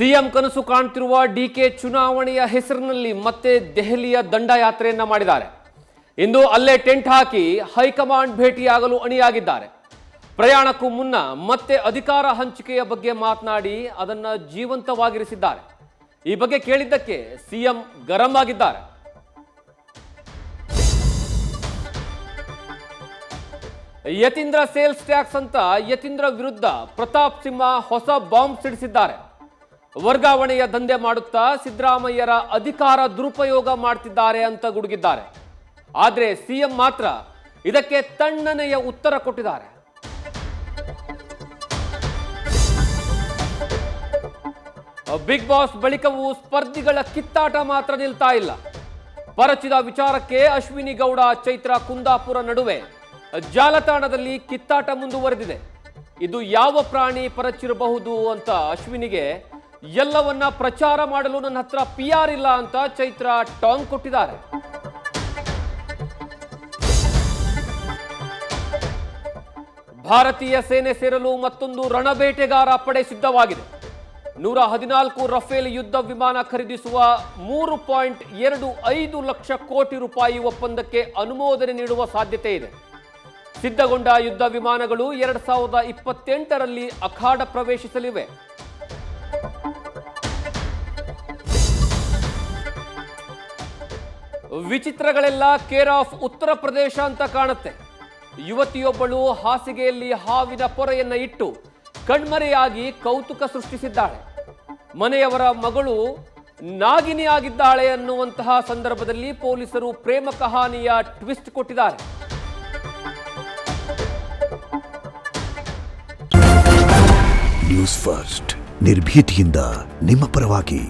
CM ಕನಸು ಕಾಣುತ್ತಿರುವ DK ಚುನಾವಣೆಯ ಹೆಸರಿನಲ್ಲಿ ಮತ್ತೆ ದೆಹಲಿಯ ದಂಡಯಾತ್ರೆಯನ್ನ ಮಾಡಿದ್ದಾರೆ. ಇಂದು ಅಲ್ಲೇ ಟೆಂಟ್ ಹಾಕಿ ಹೈಕಮಾಂಡ್ ಭೇಟಿಯಾಗಲು ಅಣಿಯಾಗಿದ್ದಾರೆ. ಪ್ರಯಾಣಕ್ಕೂ ಮುನ್ನ ಮತ್ತೆ ಅಧಿಕಾರ ಹಂಚಿಕೆಯ ಬಗ್ಗೆ ಮಾತನಾಡಿ ಅದನ್ನ ಜೀವಂತವಾಗಿರಿಸಿದ್ದಾರೆ. ಈ ಬಗ್ಗೆ ಕೇಳಿದ್ದಕ್ಕೆ ಸಿಎಂ ಗರಂ ಆಗಿದ್ದಾರೆ. ಯತೀಂದ್ರ ಸೇಲ್ಸ್ ಟ್ಯಾಕ್ಸ್ ಅಂತ ಯತೀಂದ್ರ ವಿರುದ್ಧ ಪ್ರತಾಪ್ ಸಿಂಹ ಹೊಸ ಬಾಂಬ್ ಸಿಡಿಸಿದ್ದಾರೆ. ವರ್ಗಾವಣೆಯ ದಂಧೆ ಮಾಡುತ್ತಾ ಸಿದ್ದರಾಮಯ್ಯರ ಅಧಿಕಾರ ದುರುಪಯೋಗ ಮಾಡ್ತಿದ್ದಾರೆ ಅಂತ ಗುಡುಗಿದ್ದಾರೆ. ಆದರೆ ಸಿಎಂ ಮಾತ್ರ ಇದಕ್ಕೆ ತಣ್ಣನೆಯ ಉತ್ತರ ಕೊಟ್ಟಿದ್ದಾರೆ. ಬಿಗ್ ಬಾಸ್ ಬಳಿಕವೂ ಸ್ಪರ್ಧಿಗಳ ಕಿತ್ತಾಟ ಮಾತ್ರ ನಿಲ್ತಾ ಇಲ್ಲ. ಪರಚಿದ ವಿಚಾರಕ್ಕೆ ಅಶ್ವಿನಿ ಗೌಡ, ಚೈತ್ರ ಕುಂದಾಪುರ ನಡುವೆ ಜಾಲತಾಣದಲ್ಲಿ ಕಿತ್ತಾಟ ಮುಂದುವರೆದಿದೆ. ಇದು ಯಾವ ಪ್ರಾಣಿ ಪರಚಿರಬಹುದು ಅಂತ ಅಶ್ವಿನಿಗೆ ಎಲ್ಲವನ್ನ ಪ್ರಚಾರ ಮಾಡಲು ನನ್ನ ಹತ್ರ PR ಇಲ್ಲ ಅಂತ ಚೈತ್ರ ಟಾಂಗ್ ಕೊಟ್ಟಿದ್ದಾರೆ. ಭಾರತೀಯ ಸೇನೆ ಸೇರಲು ಮತ್ತೊಂದು ರಣಬೇಟೆಗಾರ ಪಡೆ ಸಿದ್ಧವಾಗಿದೆ. 114 ರಫೇಲ್ ಯುದ್ಧ ವಿಮಾನ ಖರೀದಿಸುವ 3.25 ಲಕ್ಷ ಕೋಟಿ ರೂಪಾಯಿ ಒಪ್ಪಂದಕ್ಕೆ ಅನುಮೋದನೆ ನೀಡುವ ಸಾಧ್ಯತೆ ಇದೆ. ಸಿದ್ಧಗೊಂಡ ಯುದ್ಧ ವಿಮಾನಗಳು 2028ರಲ್ಲಿ ಅಖಾಡ ಪ್ರವೇಶಿಸಲಿವೆ. ವಿಚಿತ್ರಗಳೆಲ್ಲ ಕೇರ್ ಆಫ್ ಉತ್ತರ ಪ್ರದೇಶ ಅಂತ ಕಾಣುತ್ತೆ. ಯುವತಿಯೊಬ್ಬಳು ಹಾಸಿಗೆಯಲ್ಲಿ ಹಾವಿನ ಪೊರೆಯನ್ನ ಇಟ್ಟು ಕಣ್ಮರೆಯಾಗಿ ಕೌತುಕ ಸೃಷ್ಟಿಸಿದ್ದಾಳೆ. ಮನೆಯವರ ಮಗಳು ನಾಗಿನಿ ಆಗಿದ್ದಾಳೆ ಅನ್ನುವಂತಹ ಸಂದರ್ಭದಲ್ಲಿ ಪೊಲೀಸರು ಪ್ರೇಮ ಕಹಾನಿಯ ಟ್ವಿಸ್ಟ್ ಕೊಟ್ಟಿದ್ದಾರೆ. ನ್ಯೂಸ್ ಫಸ್ಟ್ ನಿರ್ಭೀತಿಯಿಂದ ನಿಮ್ಮ ಪರವಾಗಿ.